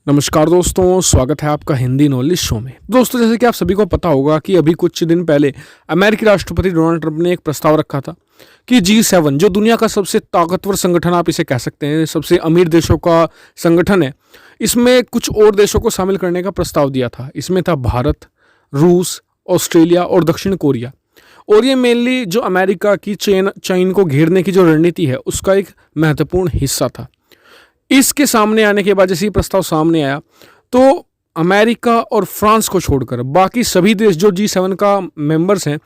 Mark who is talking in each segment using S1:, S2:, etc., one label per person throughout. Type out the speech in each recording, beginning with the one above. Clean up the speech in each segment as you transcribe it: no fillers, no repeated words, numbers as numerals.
S1: नमस्कार दोस्तों, स्वागत है आपका हिंदी नॉलेज शो में। दोस्तों, जैसे कि आप सभी को पता होगा कि अभी कुछ दिन पहले अमेरिकी राष्ट्रपति डोनाल्ड ट्रंप ने एक प्रस्ताव रखा था कि G7 जो दुनिया का सबसे ताकतवर संगठन आप इसे कह सकते हैं, सबसे अमीर देशों का संगठन है, इसमें कुछ और देशों को शामिल करने का प्रस्ताव दिया था। इसमें था भारत, रूस, ऑस्ट्रेलिया और दक्षिण कोरिया। और ये मेनली जो अमेरिका की चीन को घेरने की जो रणनीति है उसका एक महत्वपूर्ण हिस्सा था। इसके सामने आने के बाद जैसे ही प्रस्ताव सामने आया तो अमेरिका और फ्रांस को छोड़कर बाकी सभी देश जो G7 का मेंबर्स हैं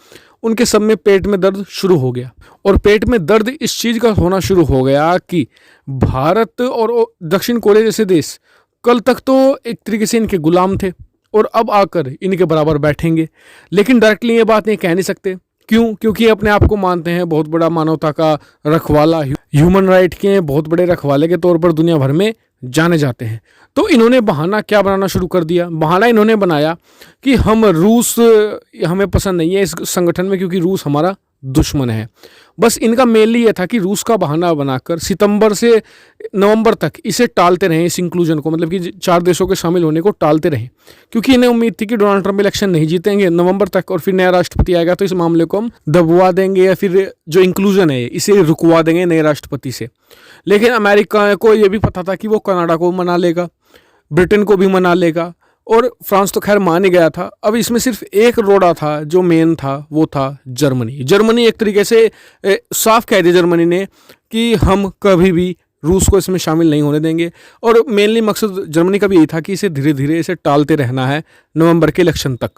S1: उनके सब में पेट में दर्द शुरू हो गया। और पेट में दर्द इस चीज़ का होना शुरू हो गया कि भारत और दक्षिण कोरिया जैसे देश कल तक तो एक तरीके से इनके गुलाम थे और अब आकर इनके बराबर बैठेंगे, लेकिन डायरेक्टली ये बात नहीं कह नहीं सकते। क्यों? क्योंकि अपने आप को मानते हैं बहुत बड़ा मानवता का रखवाला, ह्यूमन राइट के बहुत बड़े रखवाले के तौर पर दुनिया भर में जाने जाते हैं। तो इन्होंने बहाना क्या बनाना शुरू कर दिया? बहाना इन्होंने बनाया कि रूस हमें पसंद नहीं है इस संगठन में क्योंकि रूस हमारा दुश्मन है। बस इनका मेनली ये था कि रूस का बहाना बनाकर सितंबर से नवंबर तक इसे टालते रहें, इस इंक्लूजन को, मतलब कि 4 देशों के शामिल होने को टालते रहें, क्योंकि इन्हें उम्मीद थी कि डोनाल्ड ट्रंप इलेक्शन नहीं जीतेंगे नवंबर तक और फिर नया राष्ट्रपति आएगा तो इस मामले को हम दबवा देंगे या फिर जो इंक्लूजन है इसे रुकवा देंगे नए राष्ट्रपति से। लेकिन अमेरिका को ये भी पता था कि वो कनाडा को मना लेगा, ब्रिटेन को भी मना लेगा और फ्रांस तो खैर मान ही गया था। अब इसमें सिर्फ एक रोड़ा था जो मेन था, वो था जर्मनी एक तरीके से साफ कह दिया जर्मनी ने कि हम कभी भी रूस को इसमें शामिल नहीं होने देंगे। और मेनली मकसद जर्मनी का भी यही था कि इसे धीरे धीरे इसे टालते रहना है नवंबर के इलेक्शन तक।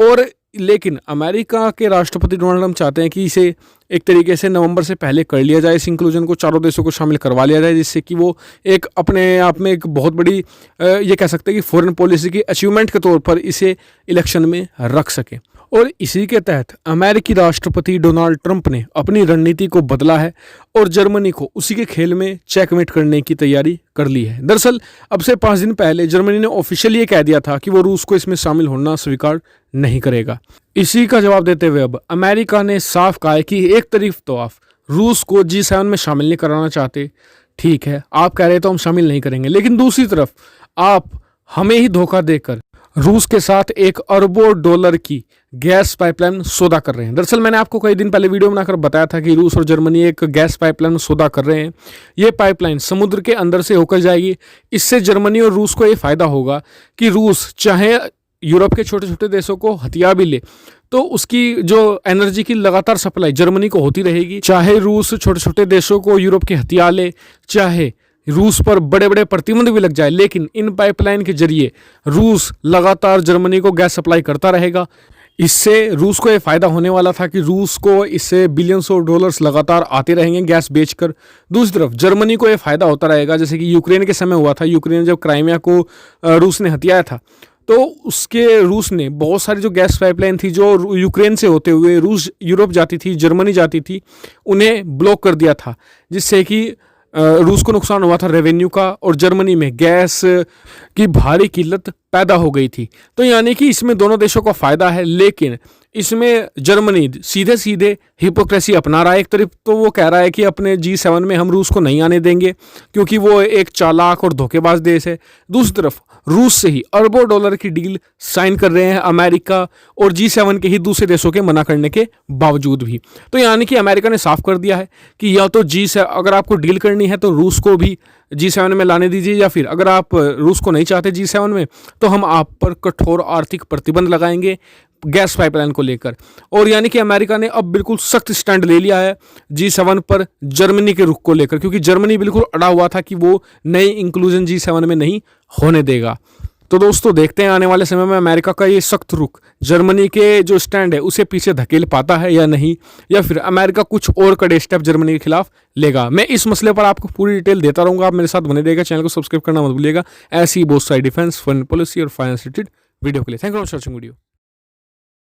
S1: और लेकिन अमेरिका के राष्ट्रपति डोनाल्ड ट्रंप चाहते हैं कि इसे एक तरीके से नवंबर से पहले कर लिया जाए, इस इंक्लूजन को, चारों देशों को शामिल करवा लिया जाए, जिससे कि वो एक अपने आप में एक बहुत बड़ी ये कह सकते हैं कि फॉरेन पॉलिसी की अचीवमेंट के तौर पर इसे इलेक्शन में रख सके। और इसी के तहत अमेरिकी राष्ट्रपति डोनाल्ड ट्रंप ने अपनी रणनीति को बदला है और जर्मनी को उसी के खेल में चेकमेट करने की तैयारी कर ली है। दरअसल अब से 5 दिन पहले जर्मनी ने ऑफिशियली ये कह दिया था कि वो रूस को इसमें शामिल होना स्वीकार नहीं करेगा। इसी का जवाब देते हुए अब अमेरिका ने साफ कहा है कि एक तरफ तो आप रूस को G7 में शामिल नहीं कराना चाहते, ठीक है, आप कह रहे तो हम शामिल नहीं करेंगे, लेकिन दूसरी तरफ आप हमें ही धोखा देकर रूस के साथ $1 अरब की गैस पाइपलाइन सौदा कर रहे हैं। दरअसल मैंने आपको कई दिन पहले वीडियो बनाकर बताया था कि रूस और जर्मनी एक गैस पाइपलाइन सौदा कर रहे हैं। ये पाइपलाइन समुद्र के अंदर से होकर जाएगी। इससे जर्मनी और रूस को ये फायदा होगा कि रूस चाहे यूरोप के छोटे छोटे देशों को हथियार भी ले तो उसकी जो एनर्जी की लगातार सप्लाई जर्मनी को होती रहेगी। चाहे रूस छोटे छोटे देशों को यूरोप के हथियार ले, चाहे रूस पर बड़े बड़े प्रतिबंध भी लग जाए, लेकिन इन पाइपलाइन के जरिए रूस लगातार जर्मनी को गैस सप्लाई करता रहेगा। इससे रूस को ये फ़ायदा होने वाला था कि रूस को इससे बिलियंस ऑफ डॉलर्स लगातार आते रहेंगे गैस बेचकर। दूसरी तरफ जर्मनी को ये फ़ायदा होता रहेगा, जैसे कि यूक्रेन के समय हुआ था। यूक्रेन जब क्राइमिया को रूस ने हथियाया था तो उसके रूस ने बहुत सारी जो गैस पाइपलाइन थी जो यूक्रेन से होते हुए रूस यूरोप जाती थी, जर्मनी जाती थी, उन्हें ब्लॉक कर दिया था, जिससे कि रूस को नुकसान हुआ था रेवेन्यू का और जर्मनी में गैस की भारी किल्लत पैदा हो गई थी। तो यानी कि इसमें दोनों देशों का फ़ायदा है, लेकिन इसमें जर्मनी सीधे सीधे हिपोक्रेसी अपना रहा है। एक तरफ तो वो कह रहा है कि अपने G7 में हम रूस को नहीं आने देंगे क्योंकि वो एक चालाक और धोखेबाज देश है। दूसरी तरफ रूस से ही अरबों डॉलर की डील साइन कर रहे हैं अमेरिका और G7 के ही दूसरे देशों के मना करने के बावजूद भी। तो यानी कि अमेरिका ने साफ कर दिया है कि या तो अगर आपको डील करनी है तो रूस को भी G7 में लाने दीजिए, या फिर अगर आप रूस को नहीं चाहते G7 में तो हम आप पर कठोर आर्थिक प्रतिबंध लगाएंगे गैस पाइपलाइन को लेकर। और यानी कि अमेरिका ने अब बिल्कुल सख्त स्टैंड ले लिया है G7 पर जर्मनी के रुख को लेकर, क्योंकि जर्मनी बिल्कुल अड़ा हुआ था कि वो नई इंक्लूजन G7 में नहीं होने देगा। तो दोस्तों देखते हैं आने वाले समय में अमेरिका का ये सख्त रुख जर्मनी के जो स्टैंड है उसे पीछे धकेल पाता है या नहीं, या फिर अमेरिका कुछ और कड़े स्टेप जर्मनी के खिलाफ लेगा। मैं इस मसले पर आपको पूरी डिटेल देता रहूंगा, आप मेरे साथ बने रहिएगा, चैनल को सब्सक्राइब करना मत भूलिएगा ऐसी बहुत सारी डिफेंस, फॉरेन पॉलिसी और फाइनेंस रिलेटेड वीडियो के लिए। Thank you for watching video.